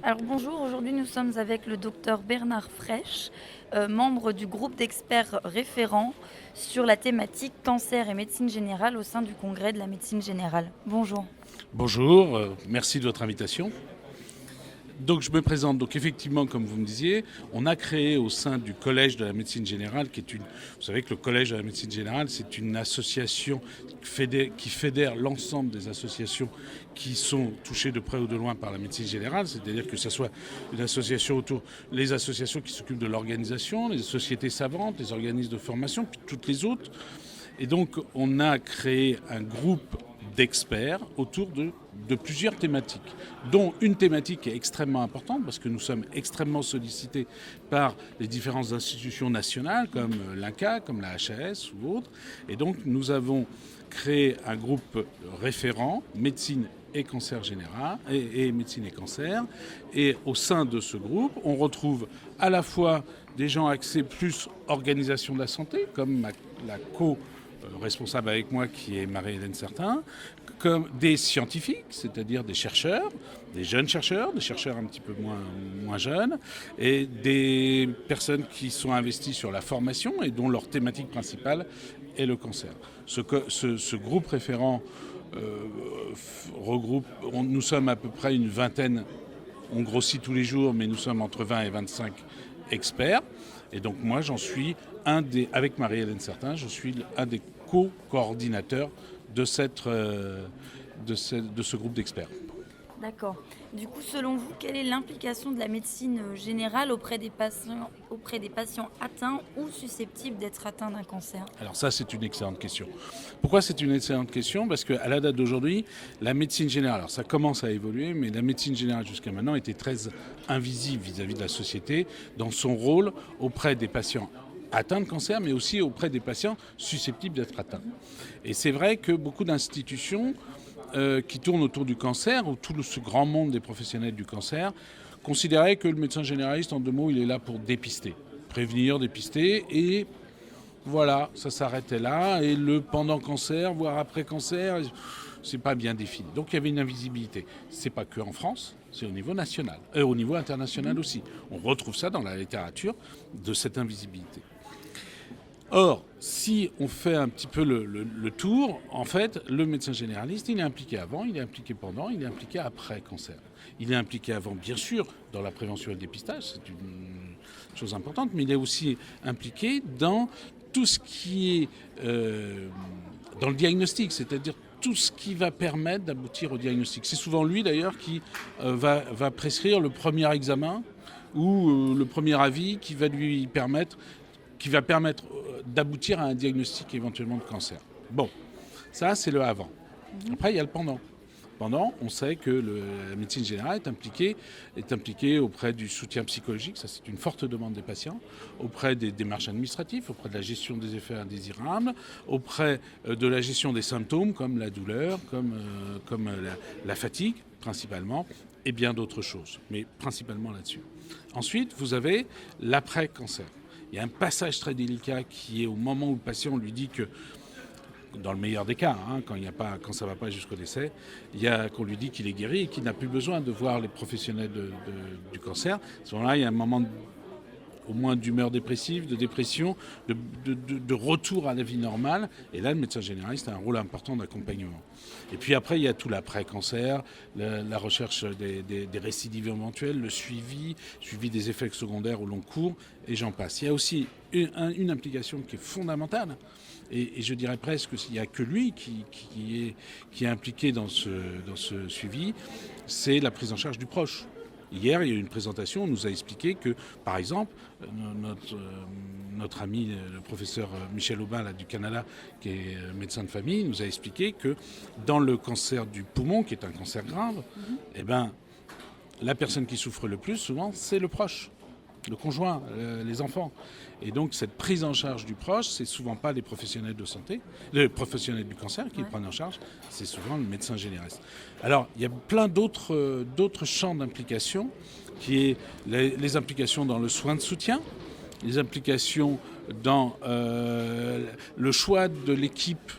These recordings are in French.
Alors bonjour, aujourd'hui nous sommes avec le docteur Bernard Fraîche, membre du groupe d'experts référents sur la thématique cancer et médecine générale au sein du congrès de la médecine générale. Bonjour. Bonjour, merci de votre invitation. Donc je me présente. Donc effectivement, comme vous me disiez, on a créé au sein du Collège de la médecine générale, vous savez que le Collège de la médecine générale, c'est une association qui fédère l'ensemble des associations qui sont touchées de près ou de loin par la médecine générale, c'est-à-dire que ce soit une association les associations qui s'occupent de l'organisation, les sociétés savantes, les organismes de formation, puis toutes les autres. Et donc on a créé un groupe d'experts autour de plusieurs thématiques, dont une thématique qui est extrêmement importante parce que nous sommes extrêmement sollicités par les différentes institutions nationales comme l'INCa, comme la HAS ou autres. Et donc nous avons créé un groupe référent, médecine et cancer général, et médecine et cancer. Et au sein de ce groupe, on retrouve à la fois des gens axés plus organisation de la santé, comme la responsable avec moi qui est Marie-Hélène Certain, comme des scientifiques, c'est-à-dire des chercheurs, des jeunes chercheurs, des chercheurs un petit peu moins jeunes, et des personnes qui sont investies sur la formation et dont leur thématique principale est le cancer. Ce groupe référent regroupe, nous sommes à peu près une vingtaine, on grossit tous les jours, mais nous sommes entre 20 et 25 experts. Et donc moi, avec Marie-Hélène Certain, je suis un des co-coordinateurs de ce groupe d'experts. D'accord. Du coup, selon vous, quelle est l'implication de la médecine générale auprès des patients atteints ou susceptibles d'être atteints d'un cancer? Alors ça, c'est une excellente question. Pourquoi c'est une excellente question? Parce qu'à la date d'aujourd'hui, la médecine générale, alors ça commence à évoluer, mais la médecine générale jusqu'à maintenant était très invisible vis-à-vis de la société dans son rôle auprès des patients atteints de cancer, mais aussi auprès des patients susceptibles d'être atteints. Et c'est vrai que beaucoup d'institutions qui tournent autour du cancer, ou tout ce grand monde des professionnels du cancer, considéraient que le médecin généraliste, en deux mots, il est là pour dépister, prévenir, dépister, et voilà, ça s'arrêtait là. Et le pendant cancer, voire après cancer, c'est pas bien défini. Donc il y avait une invisibilité. C'est pas que en France, c'est au niveau national, au niveau international aussi. On retrouve ça dans la littérature de cette invisibilité. Or, si on fait un petit peu le tour, en fait, le médecin généraliste, il est impliqué avant, il est impliqué pendant, il est impliqué après cancer. Il est impliqué avant, bien sûr, dans la prévention et le dépistage, c'est une chose importante, mais il est aussi impliqué dans tout ce qui est dans le diagnostic, c'est-à-dire tout ce qui va permettre d'aboutir au diagnostic. C'est souvent lui, d'ailleurs, qui va prescrire le premier examen ou le premier avis qui va permettre d'aboutir à un diagnostic éventuellement de cancer. Bon, ça c'est le avant. Après il y a le pendant. Pendant, on sait que la médecine générale est impliquée auprès du soutien psychologique, ça c'est une forte demande des patients, auprès des démarches administratives, auprès de la gestion des effets indésirables, auprès de la gestion des symptômes comme la douleur, comme la fatigue principalement, et bien d'autres choses, mais principalement là-dessus. Ensuite, vous avez l'après-cancer. Il y a un passage très délicat qui est au moment où le patient lui dit que, dans le meilleur des cas, quand ça ne va pas jusqu'au décès, qu'on lui dit qu'il est guéri et qu'il n'a plus besoin de voir les professionnels du cancer. À ce moment-là, il y a un moment au moins d'humeur dépressive, de dépression, de retour à la vie normale. Et là, le médecin généraliste a un rôle important d'accompagnement. Et puis après, il y a tout l'après-cancer, la recherche des récidives éventuelles, le suivi des effets secondaires au long cours, et j'en passe. Il y a aussi une implication qui est fondamentale, et je dirais presque qu'il n'y a que lui qui est impliqué dans ce suivi, c'est la prise en charge du proche. Hier, il y a eu une présentation, on nous a expliqué que, par exemple, notre ami, le professeur Michel Aubin là, du Canada, qui est médecin de famille, nous a expliqué que dans le cancer du poumon, qui est un cancer grave, eh ben, la personne qui souffre le plus, souvent, c'est le proche, le conjoint, les enfants. Et donc, cette prise en charge du proche, c'est souvent pas les professionnels de santé, les professionnels du cancer qui le prennent en charge, c'est souvent le médecin généraliste. Alors, il y a plein d'autres champs d'implication, qui est les implications dans le soin de soutien, les implications dans le choix de l'équipe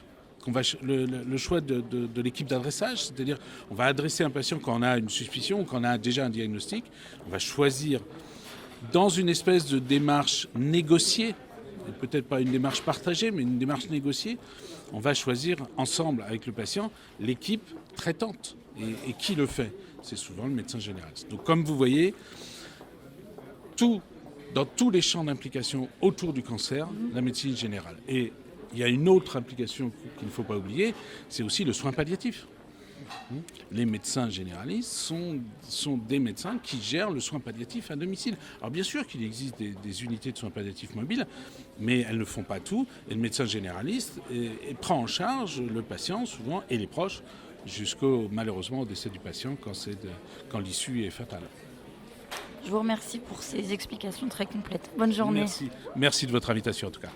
qu'on va le choix de l'équipe d'adressage, c'est-à-dire on va adresser un patient quand on a une suspicion ou quand on a déjà un diagnostic. On va choisir dans une espèce de démarche négociée, peut-être pas une démarche partagée, mais une démarche négociée. On va choisir ensemble avec le patient l'équipe traitante. Et qui le fait? C'est souvent le médecin généraliste. Donc comme vous voyez, dans tous les champs d'implication autour du cancer, la médecine générale. Et il y a une autre implication qu'il ne faut pas oublier, c'est aussi le soin palliatif. Les médecins généralistes sont des médecins qui gèrent le soin palliatif à domicile. Alors bien sûr qu'il existe des unités de soins palliatifs mobiles, mais elles ne font pas tout. Et le médecin généraliste prend en charge le patient souvent et les proches jusqu'au malheureusement au décès du patient quand l'issue est fatale. Je vous remercie pour ces explications très complètes. Bonne journée. Merci de votre invitation en tout cas.